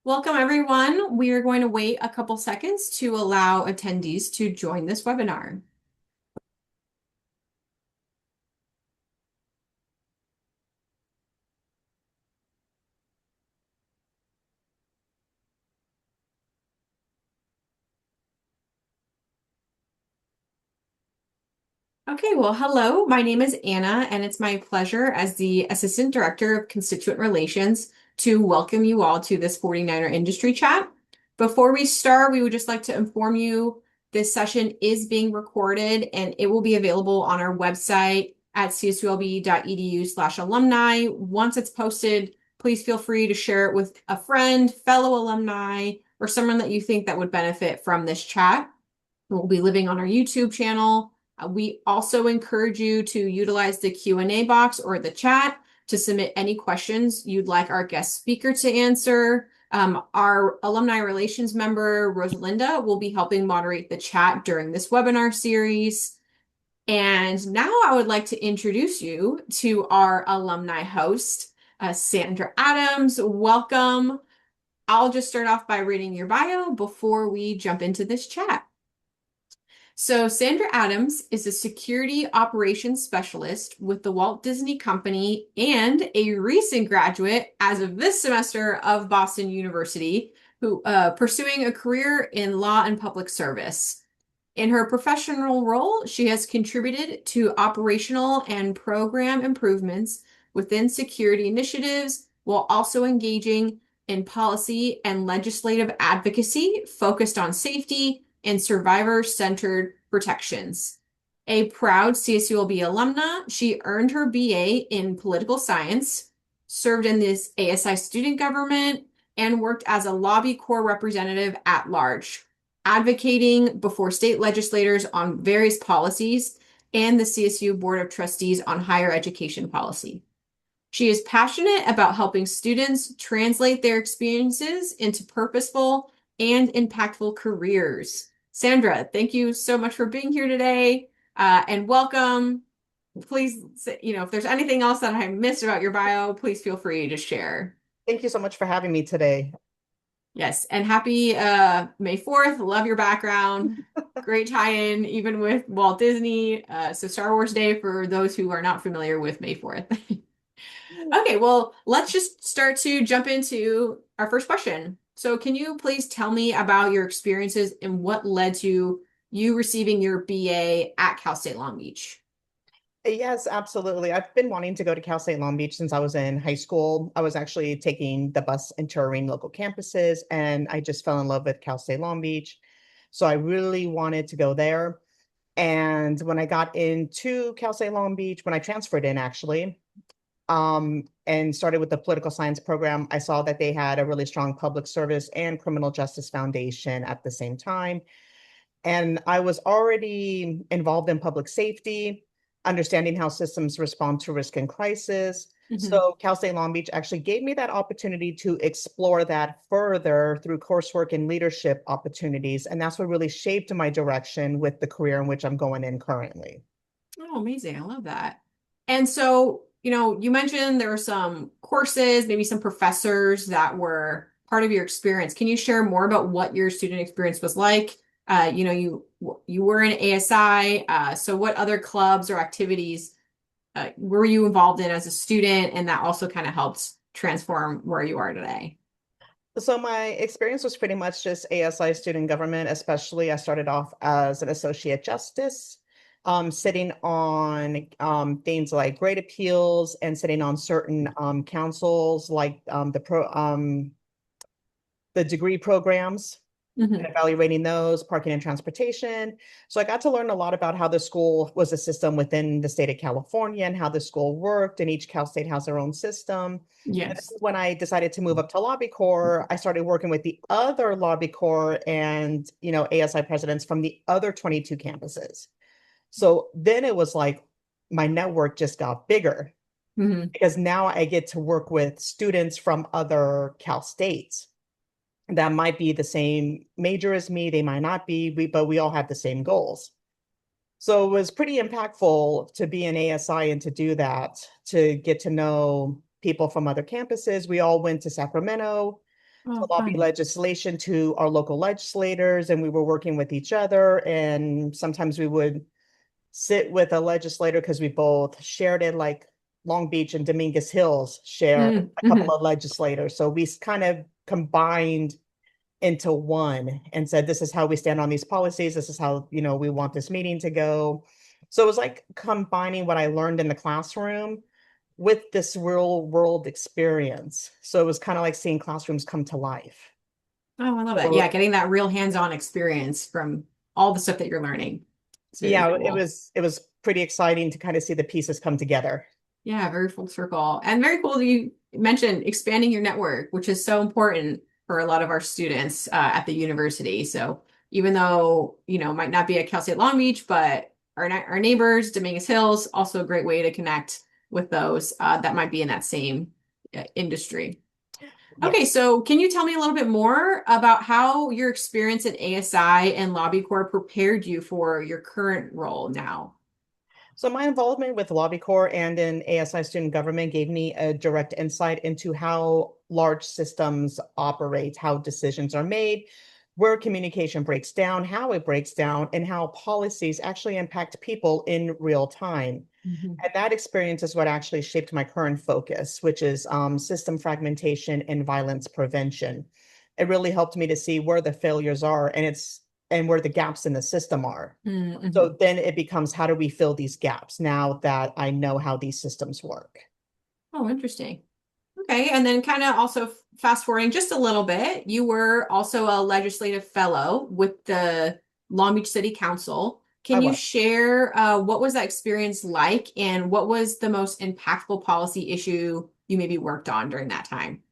Welcome, everyone. We are going to wait a couple seconds to allow attendees to join this webinar. Okay, well, hello. My name is Anna, and it's my pleasure as the Assistant Director of Constituent Relations to welcome you all to this 49er Industry Chat. Before we start, we would just like to inform you this session is being recorded and it will be available on our website at csulb.edu/alumni. Once it's posted, please feel free to share it with a friend, fellow alumni, or someone that you think that would benefit from this chat. We'll be living on our YouTube channel. We also encourage you to utilize the Q&A box or the chat to submit any questions you'd like our guest speaker to answer. Our alumni relations member, Rosalinda, will be helping moderate the chat during this webinar series. And now I would like to introduce you to our alumni host, Sandra Adams. Welcome. I'll just start off by reading your bio before we jump into this chat. So Sandra Adams is a security operations specialist with the Walt Disney Company and a recent graduate as of this semester of Boston University, who pursuing a career in law and public service. In her professional role, she has contributed to operational and program improvements within security initiatives while also engaging in policy and legislative advocacy focused on safety and survivor-centered protections. A proud CSULB alumna, she earned her BA in political science, served in this ASI student government, and worked as a lobby corps representative at large, advocating before state legislators on various policies and the CSU Board of Trustees on higher education policy. She is passionate about helping students translate their experiences into purposeful and impactful careers. Sandra, thank you so much for being here today, and welcome. Please, if there's anything else that I missed about your bio, please feel free to share. Thank you so much for having me today. Yes, and happy May 4th. Love your background. Great tie-in, even with Walt Disney. So Star Wars Day for those who are not familiar with May 4th. Okay, well, let's just start to jump into our first question. So can you please tell me about your experiences and what led to you receiving your BA at Cal State Long Beach? Yes, absolutely. I've been wanting to go to Cal State Long Beach since I was in high school. I was actually taking the bus and touring local campuses, and I just fell in love with Cal State Long Beach. So I really wanted to go there. And when I got into Cal State Long Beach, when I transferred in actually, and started with the political science program, I saw that they had a really strong public service and criminal justice foundation at the same time. And I was already involved in public safety, understanding how systems respond to risk and crisis. So Cal State Long Beach actually gave me that opportunity to explore that further through coursework and leadership opportunities. And that's what really shaped my direction with the career in which I'm going in currently. Oh, amazing. I love that. And so, you mentioned there were some courses, maybe some professors that were part of your experience. Can you share more about what your student experience was like? You were in ASI, so what other clubs or activities were you involved in as a student? And that also kind of helped transform where you are today. So my experience was pretty much just ASI student government, especially I started off as an associate justice, sitting on things like grade appeals and sitting on certain councils like the degree programs and evaluating those, parking and transportation. So I got to learn a lot about how the school was a system within the state of California and how the school worked, and each Cal State has their own system. Yes. When I decided to move up to Lobby Corps, I started working with the other Lobby Corps and, ASI presidents from the other 22 campuses. So then it was like my network just got bigger because now I get to work with students from other Cal States that might be the same major as me. They might not be, but we all have the same goals. So it was pretty impactful to be in ASI and to do that, to get to know people from other campuses. We all went to Sacramento to Oh, lobby fun. legislation to our local legislators, and we were working with each other. And sometimes we would sit with a legislator because we both shared it, like Long Beach and Dominguez Hills share a couple Mm-hmm. of legislators. So we kind of combined into one and said, this is how we stand on these policies. This is how, we want this meeting to go. So it was like combining what I learned in the classroom with this real world experience. So it was kind of like seeing classrooms come to life. Oh, I love that. Yeah, So getting that real hands-on experience from all the stuff that you're learning. It's very yeah, it cool. was it was pretty exciting to kind of see the pieces come together. Yeah, very full circle. And very cool that you mentioned expanding your network, which is so important for a lot of our students at the university. So even though, might not be at Cal State Long Beach, but our neighbors, Dominguez Hills, also a great way to connect with those that might be in that same industry. Okay, Yes. so can you tell me a little bit more about how your experience at ASI and Lobby Corps prepared you for your current role now? So my involvement with Lobby Corps and in ASI student government gave me a direct insight into how large systems operate, how decisions are made, where communication breaks down, how it breaks down, and how policies actually impact people in real time. Mhm. And that experience is what actually shaped my current focus, which is system fragmentation and violence prevention. It really helped me to see where the failures are and where the gaps in the system are. Mm-hmm. So then it becomes, how do we fill these gaps now that I know how these systems work? Oh, interesting. Okay, and then kind of also fast forwarding just a little bit, you were also a legislative fellow with the Long Beach City Council. I Can you was. share what was that experience like, and what was the most impactful policy issue you maybe worked on during that time?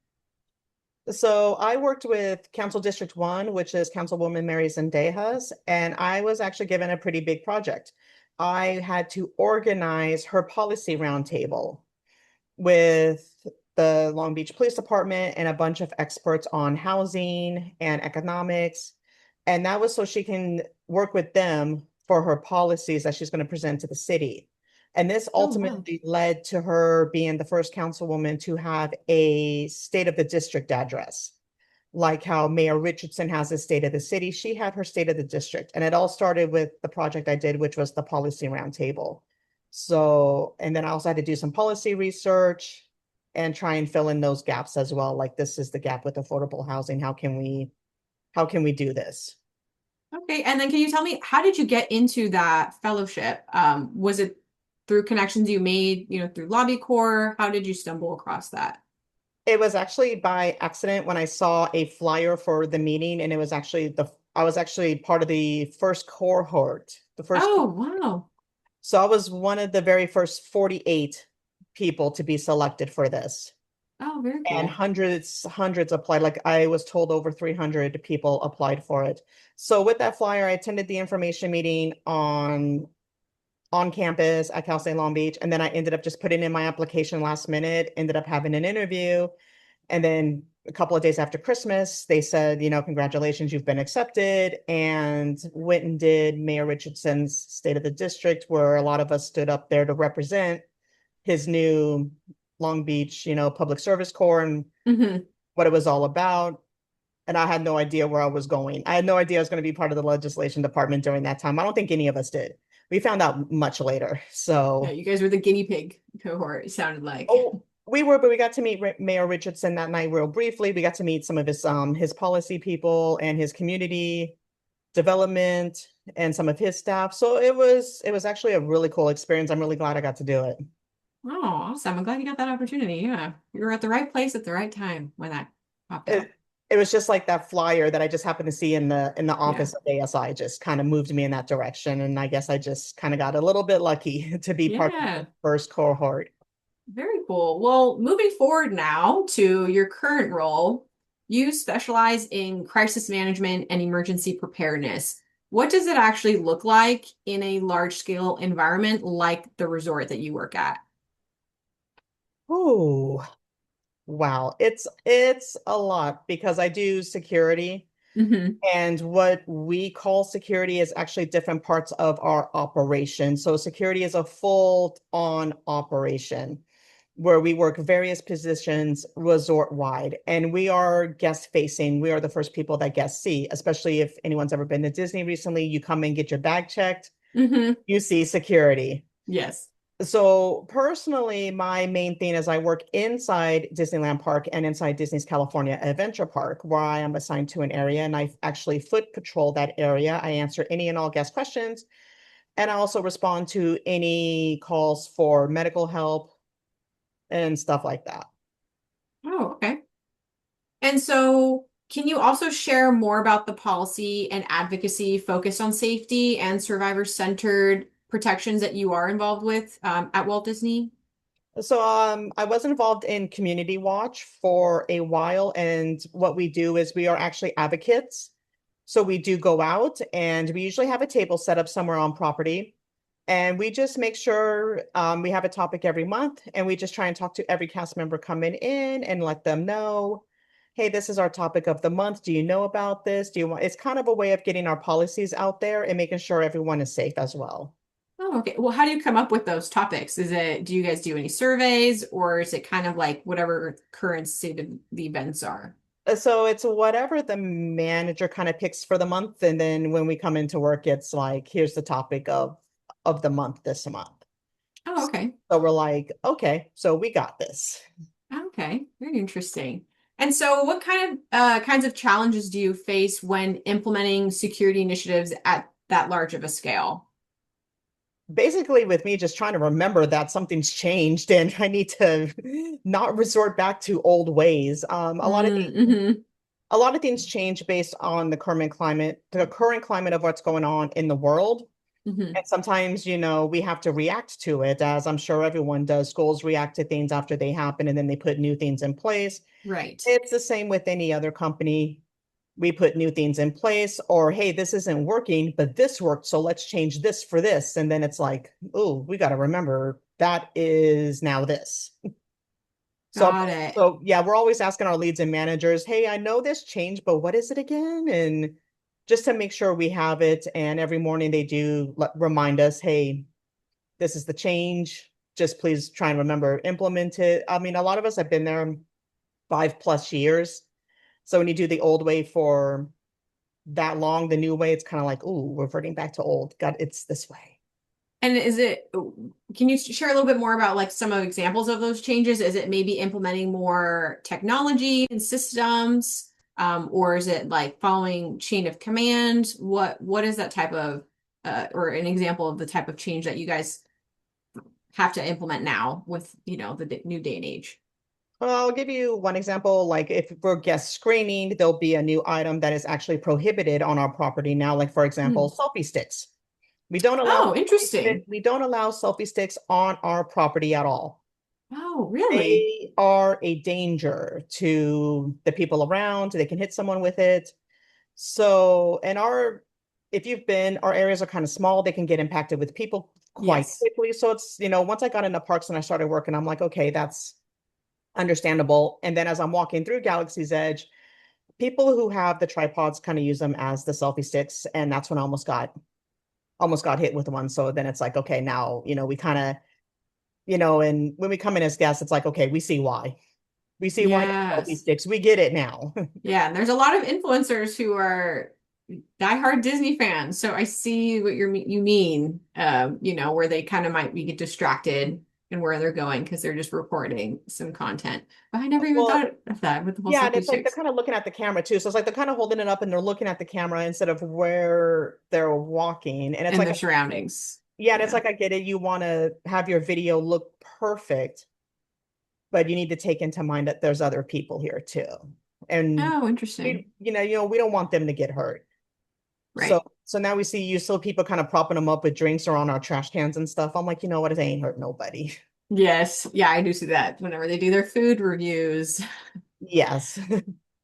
So I worked with Council District 1, which is Councilwoman Mary Zendejas, and I was actually given a pretty big project. I had to organize her policy roundtable with the Long Beach Police Department and a bunch of experts on housing and economics. And that was so she can work with them for her policies that she's going to present to the city. And this Oh, wow. ultimately led to her being the first councilwoman to have a state of the district address. Like how Mayor Richardson has a state of the city, she had her state of the district. And it all started with the project I did, which was the policy roundtable. So, and then I also had to do some policy research and try and fill in those gaps as well. Like, this is the gap with affordable housing. How can we do this? Okay, and then can you tell me how did you get into that fellowship? Was it through connections you made, through Lobby Corps? How did you stumble across that? It was actually by accident when I saw a flyer for the meeting, and I was actually part of the first cohort, the first. Oh, wow. So I was one of the very first 48 people to be selected for this. Oh, very And cool. hundreds applied. Like, I was told over 300 people applied for it. So with that flyer, I attended the information meeting on campus at Cal State Long Beach. And then I ended up just putting in my application last minute, ended up having an interview. And then a couple of days after Christmas, they said, congratulations, you've been accepted. And went and did Mayor Richardson's State of the District, where a lot of us stood up there to represent his new Long Beach, Public Service Corps and Hmm. what it was all about. And I had no idea where I was going. I had no idea I was going to be part of the legislation department during that time. I don't think any of us did. We found out much later. Yeah, So, you guys were the guinea pig cohort, it sounded like. oh, we were, but we got to meet Mayor Richardson that night real briefly. We got to meet some of his policy people and his community development and some of his staff. So it was actually a really cool experience. I'm really glad I got to do it. Oh, awesome. I'm glad you got that opportunity. Yeah. You were at the right place at the right time when that popped up. It, it was just like that flyer that I just happened to see in the Yeah. office of ASI just kind of moved me in that direction. And I guess I just kind of got a little bit lucky to be part of the Yeah. first cohort. Very cool. Well, moving forward now to your current role, you specialize in crisis management and emergency preparedness. What does it actually look like in a large scale environment like the resort that you work at? Oh, wow. It's a lot because I do security, Hmm. and what we call security is actually different parts of our operation. So security is a full on operation. where we work various positions resort wide, and we are guest facing. We are the first people that guests see, especially if anyone's ever been to Disney recently. You come and get your bag checked, Mm-hmm. you see security. Yes. So personally, my main thing is I work inside Disneyland Park and inside Disney's California Adventure Park, where I am assigned to an area and I actually foot patrol that area. I answer any and all guest questions, and I also respond to any calls for medical help and stuff like that. Oh, okay. And so, can you also share more about the policy and advocacy focused on safety and survivor-centered protections that you are involved with at Walt Disney? So I was involved in Community Watch for a while, and what we do is we are actually advocates. So we do go out and we usually have a table set up somewhere on property, and we just make sure we have a topic every month, and we just try and talk to every cast member coming in and let them know, hey, this is our topic of the month. Do you know about this? Do you want, it's kind of a way of getting our policies out there and making sure everyone is safe as well. Oh, okay. Well, how do you come up with those topics? Do you guys do any surveys or is it kind of like whatever current state of the events are? So it's whatever the manager kind of picks for the month, and then when we come into work, it's like, here's the topic of the month this month. Oh, okay. So we're like, okay, so we got this. Okay. Very interesting. And so what kinds of challenges do you face when implementing security initiatives at that large of a scale? Basically, with me just trying to remember that something's changed and I need to not resort back to old ways. Mm-hmm. A lot of things change based on the current climate of what's going on in the world. Mm-hmm. And sometimes, we have to react to it, as I'm sure everyone does. Schools react to things after they happen and then they put new things in place. Right. It's the same with any other company. We put new things in place, or hey, this isn't working, but this worked, so let's change this for this. And then it's like, oh, we got to remember that is now this. So, Got it. so yeah, we're always asking our leads and managers, hey, I know this changed, but what is it again? And just to make sure we have it. And every morning they do remind us, hey, this is the change. Just please try and remember, implement it. I mean, a lot of us have been there 5+ years. So when you do the old way for that long, the new way, it's kind of like, ooh, reverting back to old. God, it's this way. And can you share a little bit more about like some of examples of those changes? Is it maybe implementing more technology and systems? Or is it like following chain of command? What is that type of or an example of the type of change that you guys have to implement now with, the new day and age? I'll give you one example. Like if we're guest screening, there'll be a new item that is actually prohibited on our property now. Like for Hmm. example, selfie sticks. We don't allow Oh, interesting. we don't allow selfie sticks on our property at all. Oh, really? They are a danger to the people around. They can hit someone with it. So, if you've been, our areas are kind of small. They can get impacted with people quite Yes. quickly. So it's, once I got into parks and I started working, I'm like, okay, that's understandable. And then as I'm walking through Galaxy's Edge, people who have the tripods kind of use them as the selfie sticks. And that's when I almost got hit with one. So then it's like, okay, now, we kind of, and when we come in as guests, it's like, okay, we see why. We see why they're selfie Yes. sticks. We get it now. Yeah, and there's a lot of influencers who are diehard Disney fans, so I see what you mean. Where they kind of might be get distracted and where they're going because they're just recording some content. But I never even Well, thought of that with the whole yeah, and selfie it's like they're sticks kind of looking at the camera too. So it's like they're kind of holding it up and they're looking at the camera instead of where they're walking. And it's and like, their surroundings. yeah, and it's Yeah. like I get it. You want to have your video look perfect, but you need to take into mind that there's other people here too. And Oh, interesting. we don't want them to get hurt. So Right. so now we see you still people kind of propping them up with drinks or on our trash cans and stuff. I'm like, you know what? It ain't hurt nobody. Yes. Yeah, I do see that whenever they do their food reviews. Yes.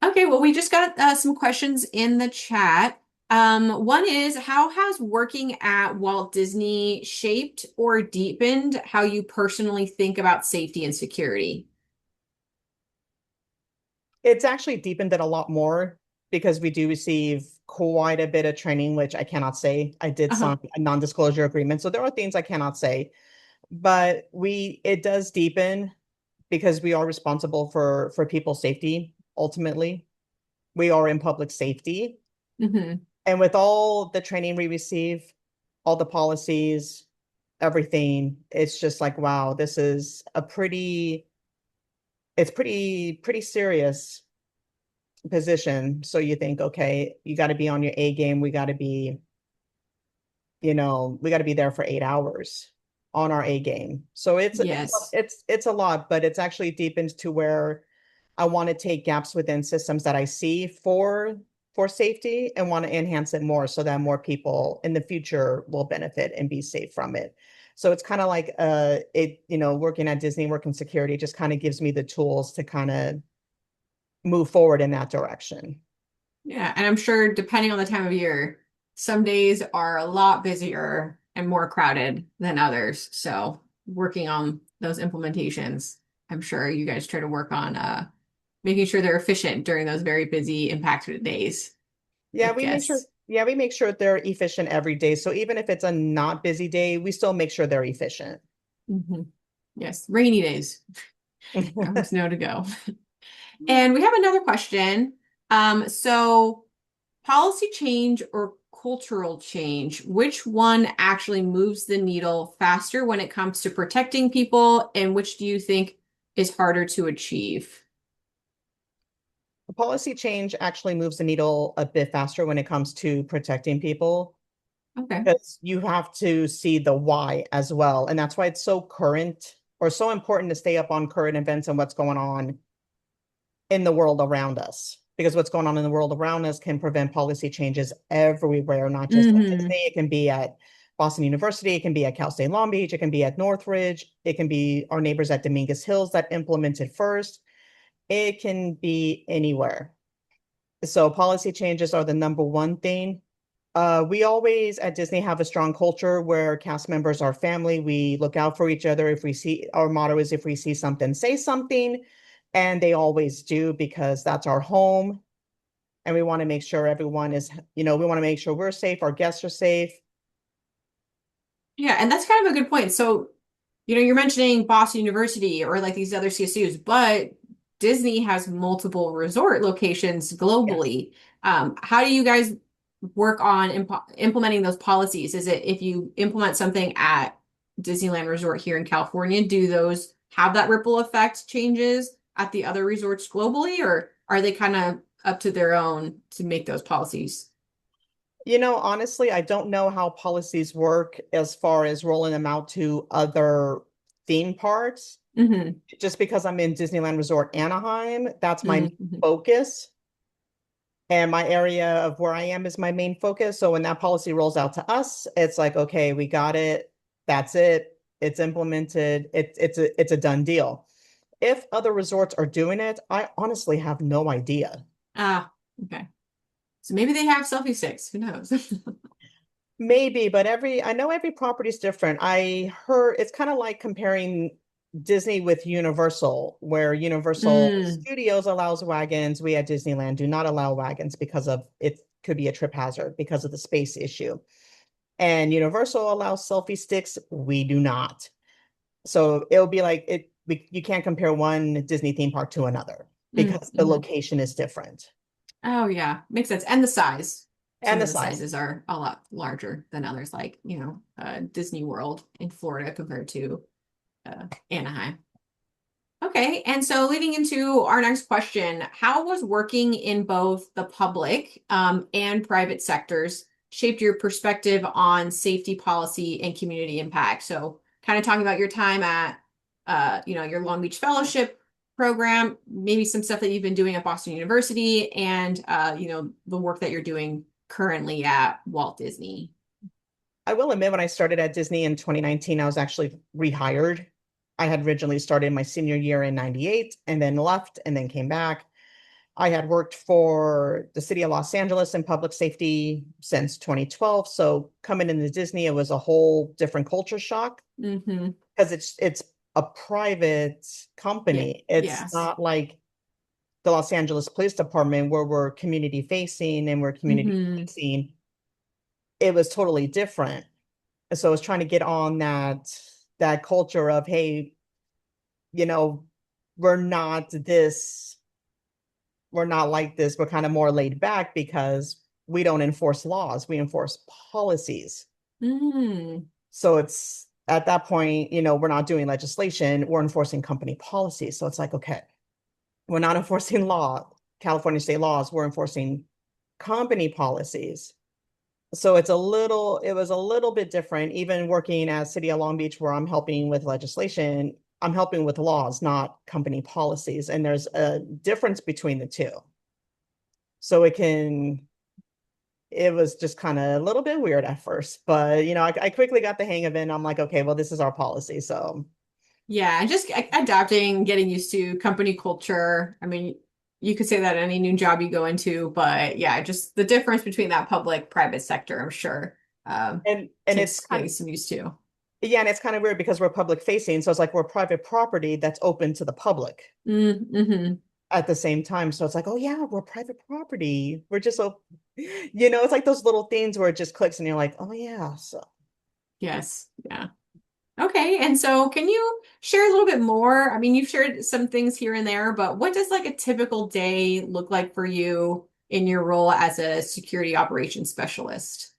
Okay, well, we just got some questions in the chat. One is, how has working at Walt Disney shaped or deepened how you personally think about safety and security? It's actually deepened it a lot more because we do receive quite a bit of training, which I cannot say. I did Uh-huh. sign a non-disclosure agreement, so there are things I cannot say, but it does deepen. because we are responsible for people's safety. Ultimately, we are in public safety. Hmm. And with all the training we receive, all the policies, everything, it's just like, wow, this is it's pretty serious position. So you think, okay, you got to be on your A game. We got to be, we got to be there for 8 hours on our A game. So Yes. it's a lot, but it's actually deep into where I want to take gaps within systems that I see for safety and want to enhance it more so that more people in the future will benefit and be safe from it. So it's kind of like working at Disney, working security just kind of gives me the tools to kind of move forward in that direction. Yeah, and I'm sure depending on the time of year, some days are a lot busier and more crowded than others. So working on those implementations, I'm sure you guys try to work on making sure they're efficient during those very busy, impacted days Yeah, with we make sure guests. yeah, we make sure they're efficient every day. So even if it's a not busy day, we still make sure they're efficient. Hmm. Yes, rainy days. Always know to go. And we have another question. So policy change or cultural change, which one actually moves the needle faster when it comes to protecting people, and which do you think is harder to achieve? Policy change actually moves the needle a bit faster when it comes to protecting people Okay. because you have to see the why as well. And that's why it's so current or so important to stay up on current events and what's going on in the world around us. Because what's going on in the world around us can prevent policy changes everywhere, not just at Hmm. Disney. It can be at Boston University, it can be at Cal State Long Beach, it can be at Northridge, it can be our neighbors at Dominguez Hills that implemented first. It can be anywhere. So policy changes are the number one thing. We always at Disney have a strong culture where cast members are family. We look out for each other. If we see, our motto is if we see something, say something. And they always do because that's our home. And we want to make sure everyone is, we want to make sure we're safe, our guests are safe. Yeah, and that's kind of a good point. So, you're mentioning Boston University or like these other CSUs, but Disney has multiple resort locations Yes. globally. How do you guys work on implementing those policies? Is it if you implement something at Disneyland Resort here in California, do those have that ripple effect changes at the other resorts globally, or are they kind of up to their own to make those policies? Honestly, I don't know how policies work as far as rolling them out to other theme parks. Hmm. Just because I'm in Disneyland Resort Anaheim, that's my Hmm. focus. And my area of where I am is my main focus. So when that policy rolls out to us, it's like, okay, we got it. That's it. It's implemented. It's a done deal. If other resorts are doing it, I honestly have no idea. Ah, okay. So maybe they have selfie sticks. Who knows? Maybe, but I know every property is different. I heard it's kind of like comparing Disney with Universal, where Universal Mm, Studios allows wagons. We at Disneyland do not allow wagons because of it could be a trip hazard because of the space issue. And Universal allows selfie sticks. We do not. So it'll be like you can't compare one Disney theme park to another because the mhm. location is different Oh yeah, makes sense. And the size. Some and the of the size. sizes are a lot larger than others, like, Disney World in Florida compared to Anaheim. Okay, and so leading into our next question, how was working in both the public and private sectors shaped your perspective on safety policy and community impact? So, kind of talking about your time at, your Long Beach Fellowship program, maybe some stuff that you've been doing at Boston University, and the work that you're doing currently at Walt Disney. I will admit, when I started at Disney in 2019, I was actually rehired. I had originally started my senior year in 98 and then left and then came back. I had worked for the city of Los Angeles in public safety since 2012. So coming into Disney, it was a whole different culture shock Mm-hmm. because it's a private Yeah. company. It's Yes. not like the Los Angeles Police Department where we're community facing and we're community Mm-hmm. policing. It was totally different. So I was trying to get on that culture of, hey, you know, we're not this, we're not like this. We're kind of more laid back because we don't enforce laws, we enforce policies. Mm, So it's at that point, we're not doing legislation, we're enforcing company policies. So it's like, okay, we're not enforcing law, California state laws, we're enforcing company policies. So it was a little bit different, even working at City of Long Beach, where I'm helping with legislation, I'm helping with laws, not company policies. And there's a difference between the two. So it was just kind of a little bit weird at first, but I quickly got the hang of it and I'm like, okay, well, this is our policy. So yeah, and just adapting, getting used to company culture. I mean, you could say that any new job you go into, but yeah, just the difference between that public private sector, I'm sure, and it's takes kind getting of some used to. yeah, and it's kind of weird because we're public facing. So it's like we're private property that's open to the public Mm-hmm. at the same time. So it's like, oh yeah, we're private property. We're just so it's like those little things where it just clicks and you're like, oh yeah. So Yes. Yeah. Okay. And so can you share a little bit more? I mean, you've shared some things here and there, but what does like a typical day look like for you in your role as a security operations specialist?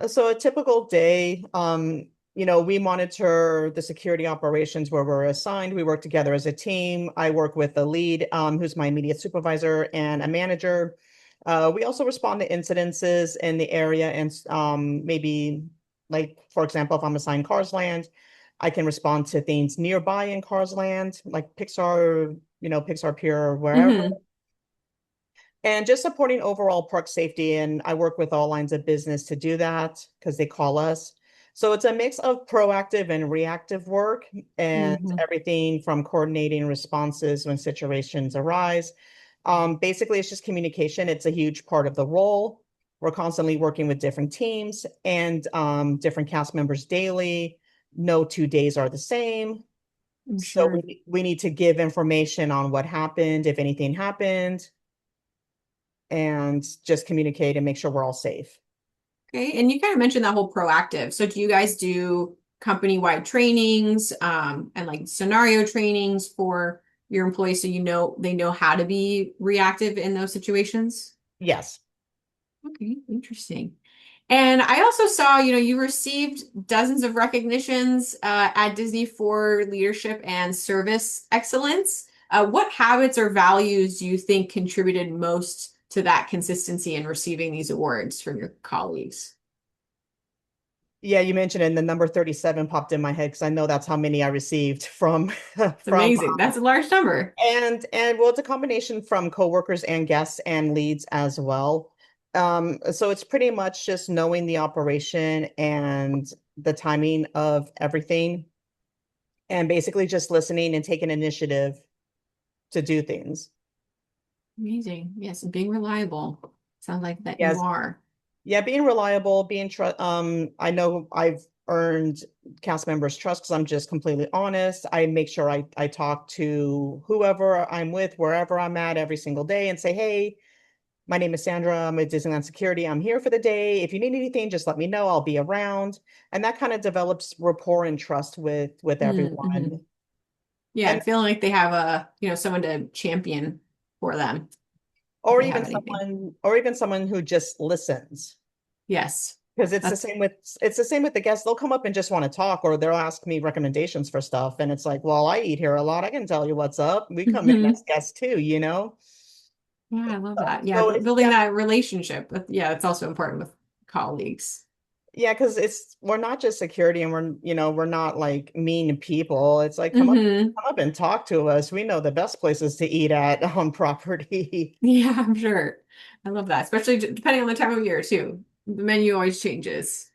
so a typical day, we monitor the security operations where we're assigned. We work together as a team. I work with the lead, who's my immediate supervisor, and a manager. We also respond to incidences in the area and maybe like, for example, if I'm assigned Cars Land, I can respond to things nearby in Cars Land, like Pixar, Pixar Pier or wherever, Mm-hmm. and just supporting overall park safety. And I work with all lines of business to do that because they call us. So it's a mix of proactive and reactive work, and Mm-hmm. everything from coordinating responses when situations arise. Basically, it's just communication. It's a huge part of the role. We're constantly working with different teams and different cast members daily. No 2 days are the same. I'm So sure. we need to give information on what happened, if anything happened, and just communicate and make sure we're all safe. Okay. And you kind of mentioned that whole proactive. So do you guys do company-wide trainings, and like scenario trainings for your employees so they know how to be reactive in those situations? Yes. Okay, interesting. And I also saw, you received dozens of recognitions at Disney for leadership and service excellence. What habits or values do you think contributed most to that consistency in receiving these awards from your colleagues? Yeah, you mentioned it, and the number 37 popped in my head because I know that's how many I received from It's from amazing. That's a large number. and well, it's a combination from coworkers and guests and leads as well. So it's pretty much just knowing the operation and the timing of everything, and basically just listening and taking initiative to do things. Amazing. Yes, and being reliable. Sounds like that you Yes, are. yeah, being reliable, I know I've earned cast members' trust because I'm just completely honest. I make sure I talk to whoever I'm with, wherever I'm at every single day and say, hey, my name is Sandra. I'm at Disneyland Security. I'm here for the day. If you need anything, just let me know. I'll be around. And that kind of develops rapport and trust with Mm-hmm. everyone. Yeah, And and feeling like they have someone to champion for them if or they have even anything. someone who just listens. Yes. Because That's it's the same with the guests. They'll come up and just want to talk, or they'll ask me recommendations for stuff. And it's like, well, I eat here a lot. I can tell you what's up. We come in Mhm. as guests too. Yeah, I love that. Yeah, So it's building yeah, that relationship. Yeah, it's also important with colleagues. yeah, because we're not just security, and we're not like mean people. It's like Hmm. come up and talk to us. We know the best places to eat at on property. Yeah, I'm sure. I love that, especially depending on the time of year too. The menu always changes.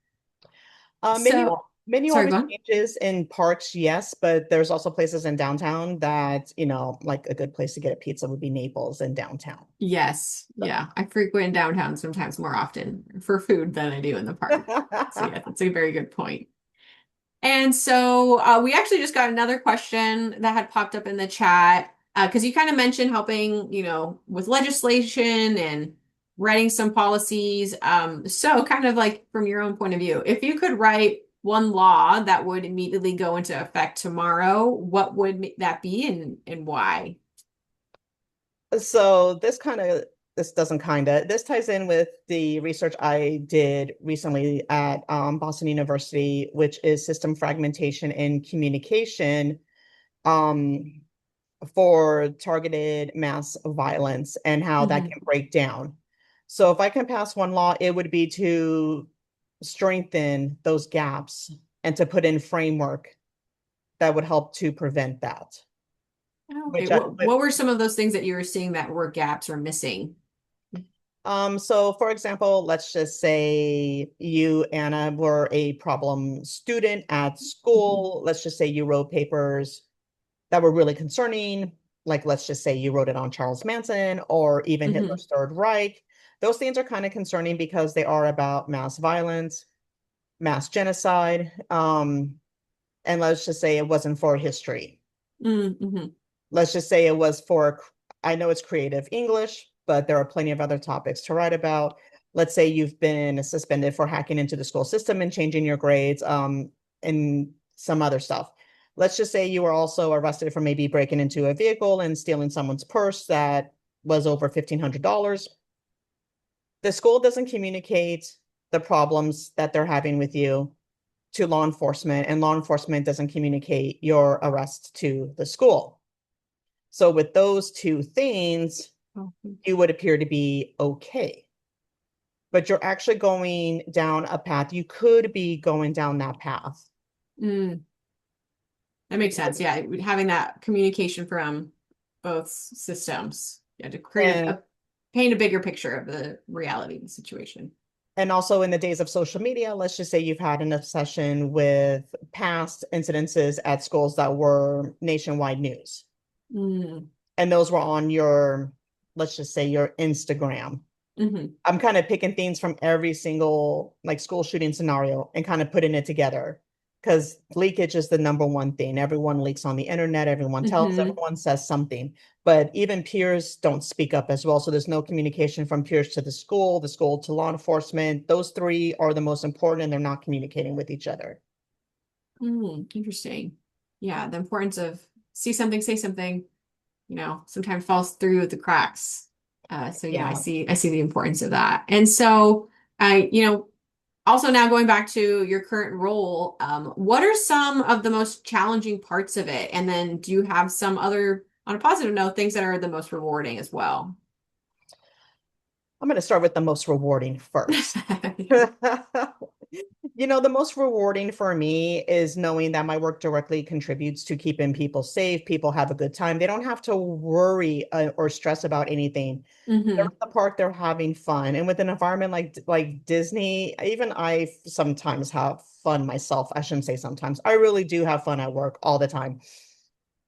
Menu So, menu sorry, go always on. changes in parks, yes, but there's also places in downtown that, like a good place to get a pizza would be Naples in downtown. Yes. Yeah. I frequent downtown sometimes more often for food than I do in the park. So yeah, that's a very good point. And so we actually just got another question that had popped up in the chat because you kind of mentioned helping, with legislation and writing some policies. So kind of like from your own point of view, if you could write one law that would immediately go into effect tomorrow, what would that be and why? So this ties in with the research I did recently at Boston University, which is system fragmentation and communication um, for targeted mass violence and how that Mhm. can break down. So if I can pass one law, it would be to strengthen those gaps and to put in framework that would help to prevent that. Okay, Which what were some of those things that you were seeing that were gaps or missing? so for example, let's just say you, Anna, were a problem student at Mhm. school. Let's just say you wrote papers that were really concerning. Like, let's just say you wrote it on Charles Manson or even Mhm. Hitler's Third Reich. Those things are kind of concerning because they are about mass violence, mass genocide. And let's just say it wasn't for history. Mhm. Let's just say it was for, I know it's creative English, but there are plenty of other topics to write about. Let's say you've been suspended for hacking into the school system and changing your grades, and some other stuff. Let's just say you were also arrested for maybe breaking into a vehicle and stealing someone's purse that was over $1,500. The school doesn't communicate the problems that they're having with you to law enforcement, and law enforcement doesn't communicate your arrest to the school. So with those two things, Oh, you would appear to be okay. But you're actually going down a path. You could be going down that path. mm, that makes sense. Yeah, having that communication from both systems, yeah, to create And paint a bigger picture of the reality of the situation. and also in the days of social media, let's just say you've had an obsession with past incidences at schools that were nationwide news. Mm, And those were on your, let's just say your Instagram. mhm. I'm kind of picking things from every single like school shooting scenario and kind of putting it together because leakage is the number one thing. Everyone leaks on the internet, everyone tells, Mhm. everyone says something, but even peers don't speak up as well. So there's no communication from peers to the school to law enforcement. Those three are the most important and they're not communicating with each other. Interesting. Yeah, the importance of see something, say something, sometimes falls through the cracks. So yeah, Yeah. I see the importance of that. And so also now going back to your current role, what are some of the most challenging parts of it? And then do you have some other, on a positive note, things that are the most rewarding as well? I'm going to start with the most rewarding first. The most rewarding for me is knowing that my work directly contributes to keeping people safe. People have a good time. They don't have to worry or stress about anything. They're Hmm. at the park, they're having fun. And with an environment like Disney, even I sometimes have fun myself. I shouldn't say sometimes. I really do have fun at work all the time.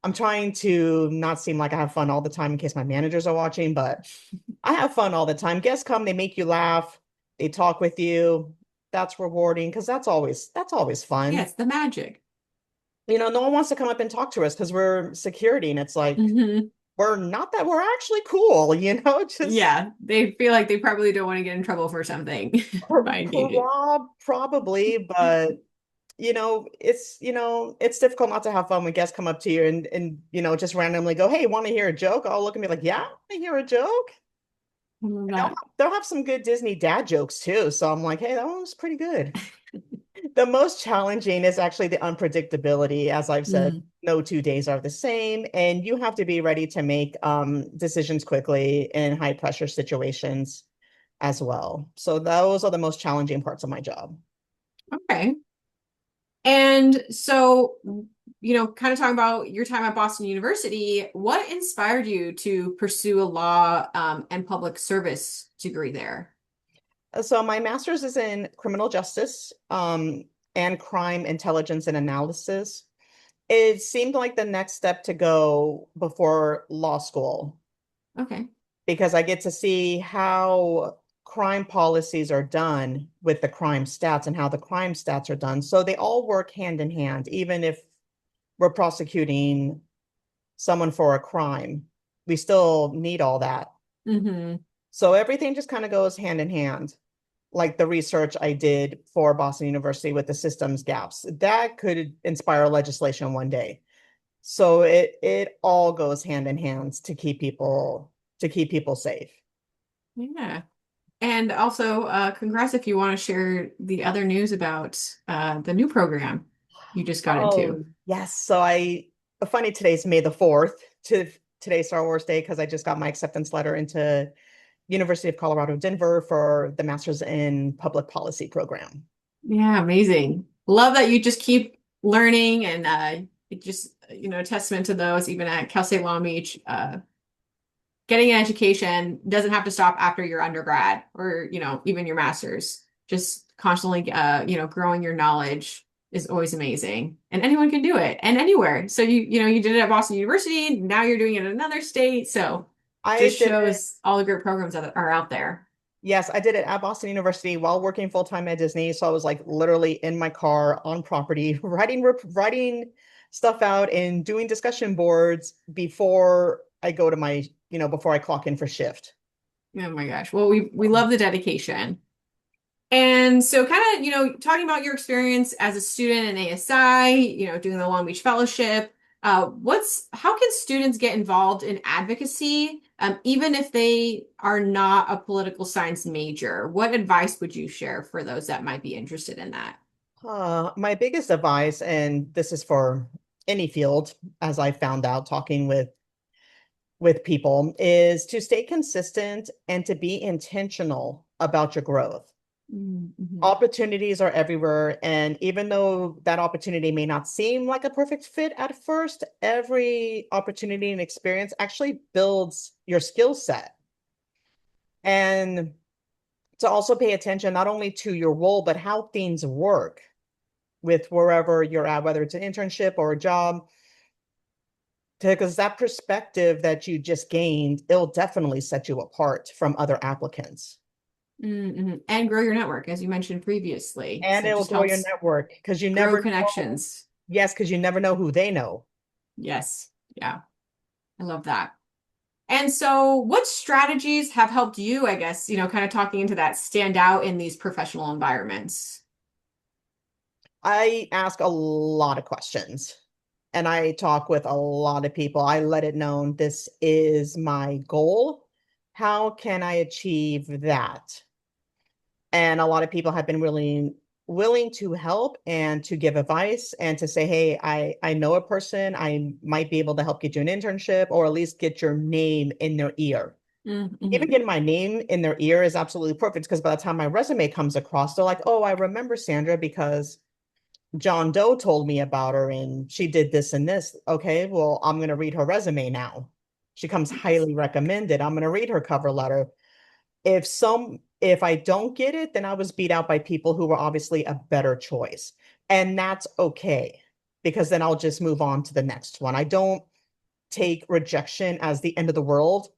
I'm trying to not seem like I have fun all the time in case my managers are watching, but I have fun all the time. Guests come, they make you laugh, they talk with you. That's rewarding because that's always Yeah, fun. it's the magic. No one wants to come up and talk to us because we're security, and it's like Hmm. we're not that we're actually cool, just Yeah, they feel like they probably don't want to get in trouble for something by engaging. probably, but it's difficult not to have fun when guests come up to you and just randomly go, "Hey, want to hear a joke?" I'll look at me like, "Yeah, I want to hear a joke." I love And that. they'll have some good Disney dad jokes too. So I'm like, "Hey, that one was pretty good." The most challenging is actually the unpredictability. As I've said, Mm. no 2 days are the same, and you have to be ready to make decisions quickly in high pressure situations as well. So those are the most challenging parts of my job. Okay. And so, kind of talking about your time at Boston University, what inspired you to pursue a law and public service degree there? So my master's is in criminal justice and crime intelligence and analysis. It seemed like the next step to go before law school Okay. because I get to see how crime policies are done with the crime stats and how the crime stats are done. So they all work hand in hand, even if we're prosecuting someone for a crime, we still need all that. Hmm. So everything just kind of goes hand in hand. like the research I did for Boston University with the systems gaps, that could inspire legislation one day. So it all goes hand in hand to keep people safe. Yeah. And also, congrats if you want to share the other news about the new program you just got into. Oh, yes. Funny today's May the 4th to today's Star Wars Day because I just got my acceptance letter into University of Colorado, Denver for the Master's in Public Policy program. Yeah, amazing. Love that you just keep learning and it just, testament to those even at Cal State Long Beach. Getting an education doesn't have to stop after your undergrad or, even your master's. Just constantly, growing your knowledge is always amazing. And anyone can do it and anywhere. So you did it at Boston University. Now you're doing it in another state. So I just did it. shows all the great programs that are out there. Yes, I did it at Boston University while working full time at Disney. So I was like literally in my car on property, writing stuff out and doing discussion boards before I go to my, before I clock in for shift. Oh my gosh. Well, we love the dedication. And so kind of, talking about your experience as a student in ASI, doing the Long Beach Fellowship, how can students get involved in advocacy, even if they are not a political science major? What advice would you share for those that might be interested in that? My biggest advice, and this is for any field, as I found out talking with people, is to stay consistent and to be intentional about your growth. Mm-hmm. Opportunities are everywhere. And even though that opportunity may not seem like a perfect fit at first, every opportunity and experience actually builds your skill set. And to also pay attention not only to your role, but how things work with wherever you're at, whether it's an internship or a job, because that perspective that you just gained, it'll definitely set you apart from other applicants. Mm-hmm. And grow your network, as you mentioned previously. And So it it will just grow your helps network because you grow never know. connections. Yes, because you never know who they know. Yes. Yeah. I love that. And so, what strategies have helped you, I guess, kind of talking into that, stand out in these professional environments? I ask a lot of questions and I talk with a lot of people. I let it known this is my goal. How can I achieve that? And a lot of people have been willing to help and to give advice and to say, hey, I know a person, I might be able to help get you an internship or at least get your name in their ear. Even Mm-hmm. getting my name in their ear is absolutely perfect because by the time my resume comes across, they're like, oh, I remember Sandra because John Doe told me about her and she did this and this. Okay, well, I'm going to read her resume now. She comes Yes. highly recommended. I'm going to read her cover letter. If I don't get it, then I was beat out by people who were obviously a better choice. And that's okay because then I'll just move on to the next one. I don't take rejection as the end of the world.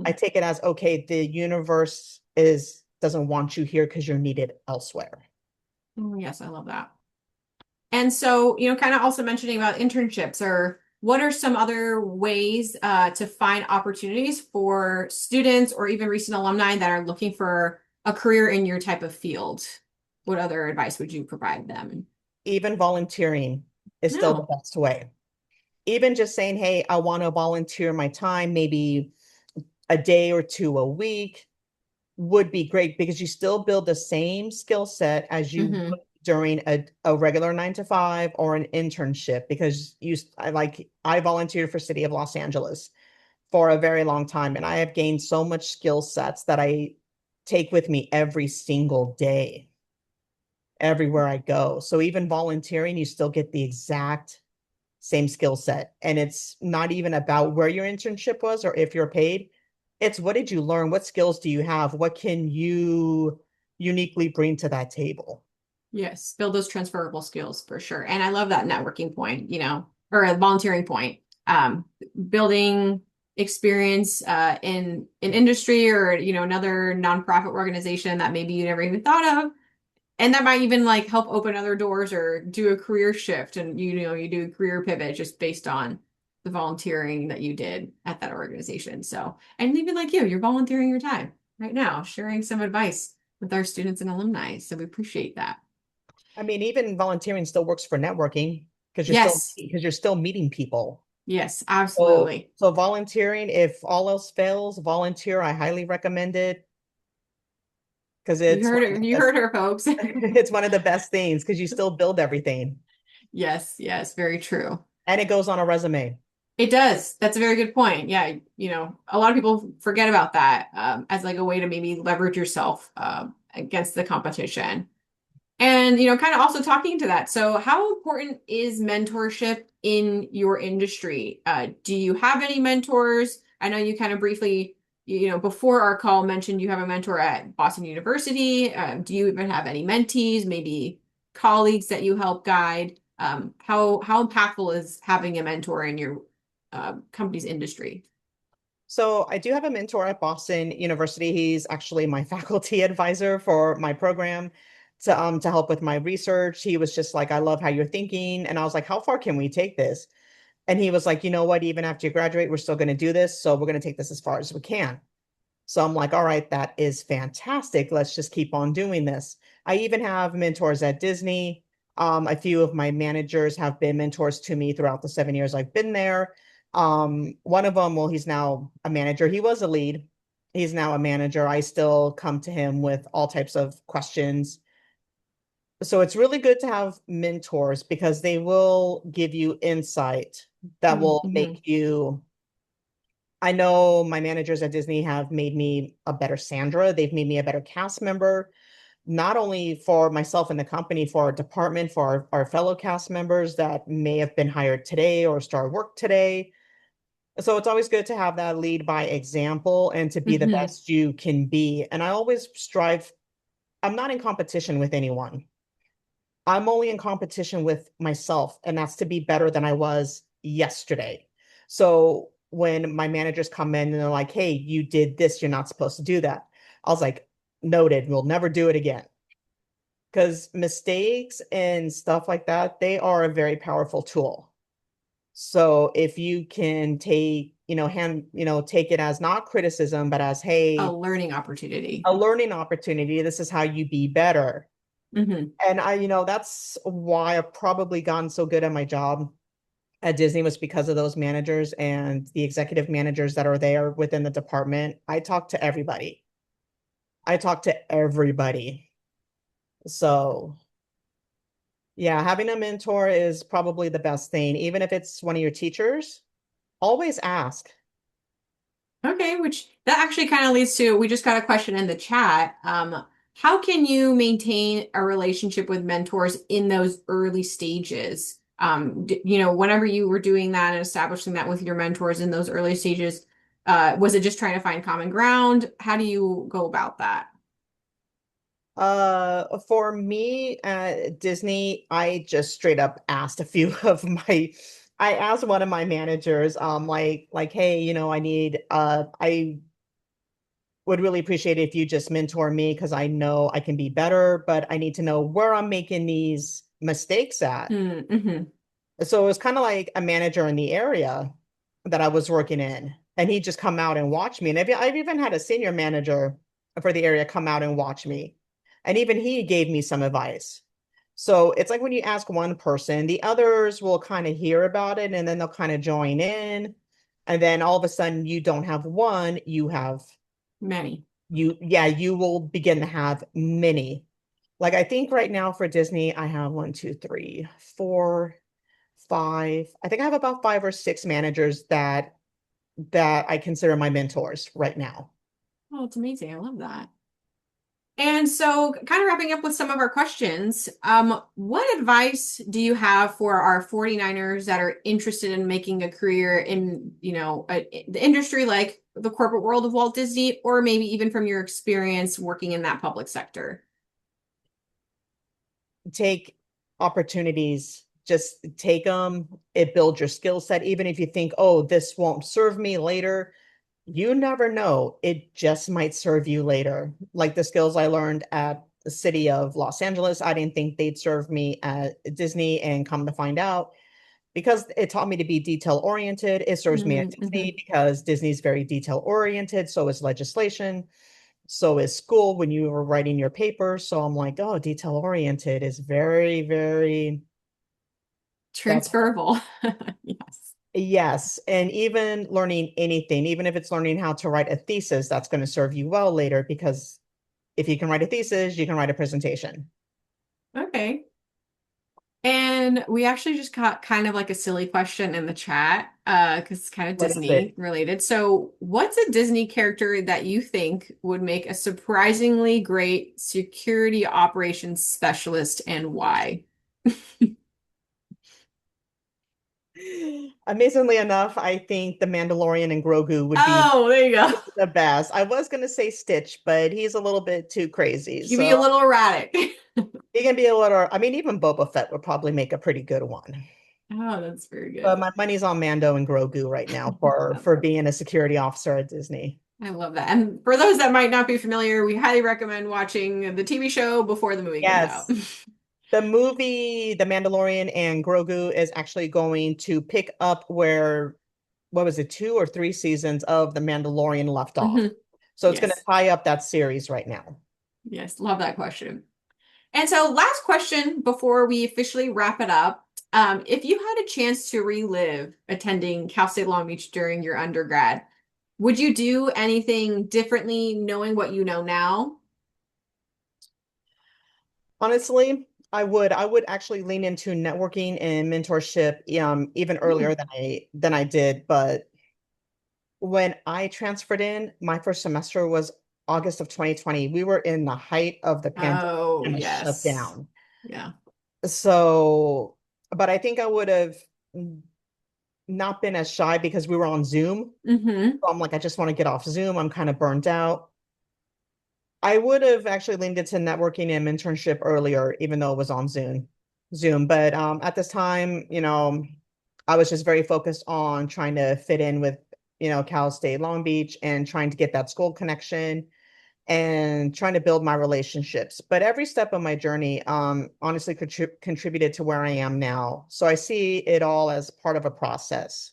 I Mhm. take it as okay, the universe is doesn't want you here because you're needed elsewhere. Oh, yes, I love that. And so, kind of also mentioning about internships or what are some other ways to find opportunities for students or even recent alumni that are looking for a career in your type of field? What other advice would you provide them? Even volunteering is still the No. best way. Even just saying, hey, I want to volunteer my time, maybe a day or two a week would be great because you still build the same skill set as you Mm-hmm. would during a regular 9 to 5 or an internship because I volunteered for City of Los Angeles for a very long time and I have gained so much skill sets that I take with me every single day everywhere I go. So even volunteering, you still get the exact same skill set. And it's not even about where your internship was or if you're paid. It's what did you learn? What skills do you have? What can you uniquely bring to that table? Yes, build those transferable skills for sure. And I love that networking point, or a volunteering point. Building experience in industry or another nonprofit organization that maybe you never even thought of. And that might even like help open other doors or do a career shift and you do a career pivot just based on the volunteering that you did at that organization. So, and even like you're volunteering your time right now, sharing some advice with our students and alumni. So we appreciate that. I mean, even volunteering still works for networking Yes. because you're still meeting people. Yes, So, absolutely. so volunteering, if all else fails, volunteer. I highly recommend it because You it's heard one of it. the You best, heard her, folks. it's one of the best things because you still build everything Yes, yes, very true. and it goes on a resume. It does. That's a very good point. Yeah, a lot of people forget about that as like a way to maybe leverage yourself against the competition. And, kind of also talking to that. So, how important is mentorship in your industry? Do you have any mentors? I know you kind of briefly, before our call mentioned you have a mentor at Boston University. Do you even have any mentees, maybe colleagues that you help guide? How impactful is having a mentor in your company's industry? So I do have a mentor at Boston University. He's actually my faculty advisor for my program to help with my research. He was just like, I love how you're thinking. And I was like, how far can we take this? And he was like, you know what, even after you graduate, we're still going to do this. So we're going to take this as far as we can. So I'm like, all right, that is fantastic. Let's just keep on doing this. I even have mentors at Disney. A few of my managers have been mentors to me throughout the 7 years I've been there. One of them, well, he's now a manager. He was a lead. He's now a manager. I still come to him with all types of questions. So it's really good to have mentors because they will give you insight that will Mm-hmm. make you. I know my managers at Disney have made me a better Sandra. They've made me a better cast member, not only for myself and the company, for our department, for our fellow cast members that may have been hired today or start work today. So it's always good to have that lead by example and to be the Mm-hmm. best you can be. And I always strive, I'm not in competition with anyone. I'm only in competition with myself, and that's to be better than I was yesterday. So when my managers come in and they're like, hey, you did this, you're not supposed to do that. I was like, noted, we'll never do it again. Because mistakes and stuff like that, they are a very powerful tool. So if you can take it as not criticism, but as, A hey, learning opportunity. a learning opportunity, this is how you be better. Mm-hmm. And that's why I've probably gotten so good at my job at Disney was because of those managers and the executive managers that are there within the department. I talk to everybody. I talk to everybody. So yeah, having a mentor is probably the best thing. Even if it's one of your teachers, always ask. Okay, which that actually kind of leads to we just got a question in the chat. How can you maintain a relationship with mentors in those early stages? Whenever you were doing that and establishing that with your mentors in those early stages, was it just trying to find common ground? How do you go about that? For me at Disney, I just straight up asked a few of my I asked one of my managers, hey, I would really appreciate it if you just mentor me because I know I can be better, but I need to know where I'm making these mistakes at. Mm-hmm. So it was kind of like a manager in the area that I was working in, and he'd just come out and watch me. And I've even had a senior manager for the area come out and watch me. And even he gave me some advice. So it's like when you ask one person, the others will kind of hear about it and then they'll kind of join in. And then all of a sudden you don't have one, you have Many. you will begin to have many. Like I think right now for Disney, I have one, two, three, four, five. I think I have about five or six managers that I consider my mentors right now. Oh, it's amazing. I love that. And so, kind of wrapping up with some of our questions, what advice do you have for our 49ers that are interested in making a career in, the industry like the corporate world of Walt Disney, or maybe even from your experience working in that public sector? Take opportunities, just take them. It builds your skill set. Even if you think, oh, this won't serve me later, you never know. It just might serve you later. Like the skills I learned at the city of Los Angeles, I didn't think they'd serve me at Disney, and come to find out, because it taught me to be detail oriented, it serves me at Mm-hmm. Disney because Disney's very detail oriented, so is legislation. So is school when you were writing your paper. So I'm like, oh, detail oriented is very, very, that's Transferable. Yes. yes. And even learning anything, even if it's learning how to write a thesis, that's going to serve you well later because if you can write a thesis, you can write a presentation. Okay. And we actually just got kind of like a silly question in the chat, because it's kind of What is Disney it? related. So, what's a Disney character that you think would make a surprisingly great security operations specialist and why? Amazingly enough, I think the Mandalorian and Grogu would be Oh, there you go. the best. I was going to say Stitch, but he's a little bit too crazy. He can be a So little erratic. he can be a little, I mean, even Boba Fett would probably make a pretty good one. Oh, that's very But good. my money's on Mando and Grogu right now for being a security officer at Disney. I love that. And for those that might not be familiar, we highly recommend watching the TV show before the movie comes out. Yes. The movie The Mandalorian and Grogu is actually going to pick up where what was it, 2 or 3 seasons of The Mandalorian left off. Mhm. So it's going to Yes. tie up that series right now. Yes. Love that question. And so, last question before we officially wrap it up. If you had a chance to relive attending Cal State Long Beach during your undergrad, would you do anything differently knowing what you know now? Honestly, I would actually lean into networking and mentorship even earlier Hmm. than I did, but when I transferred in, my first semester was August of 2020. We were in the height of the pandemic Oh, kind of shut yes. down. Yeah. So, but I think I would have not been as shy because we were on Zoom. Hmm. So I'm like, I just want to get off Zoom. I'm kind of burnt out. I would have actually leaned into networking and mentorship earlier, even though it was on Zoom. But at this time, I was just very focused on trying to fit in with, Cal State Long Beach and trying to get that school connection and trying to build my relationships. But every step of my journey, honestly, contributed to where I am now. So I see it all as part of a process.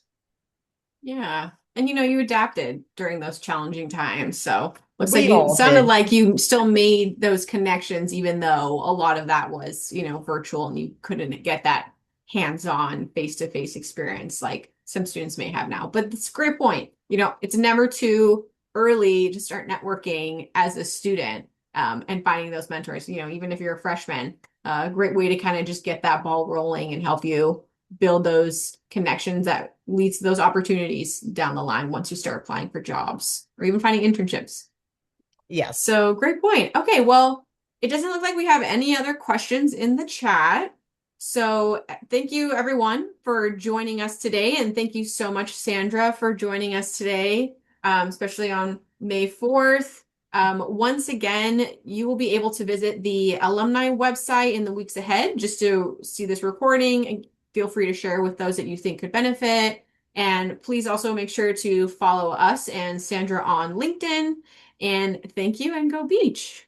Yeah. And you adapted during those challenging times. So looks like We you all sounded did. like you still made those connections, even though a lot of that was, virtual and you couldn't get that hands-on face-to-face experience like some students may have now. But it's a great point. It's never too early to start networking as a student, and finding those mentors, even if you're a freshman, a great way to kind of just get that ball rolling and help you build those connections that leads to those opportunities down the line once you start applying for jobs or even finding internships. Yes. So great point. Okay, well, it doesn't look like we have any other questions in the chat. So thank you everyone for joining us today. And thank you so much, Sandra, for joining us today, especially on May 4th. Once again, you will be able to visit the alumni website in the weeks ahead just to see this recording, and feel free to share with those that you think could benefit. And please also make sure to follow us and Sandra on LinkedIn. And thank you and go Beach.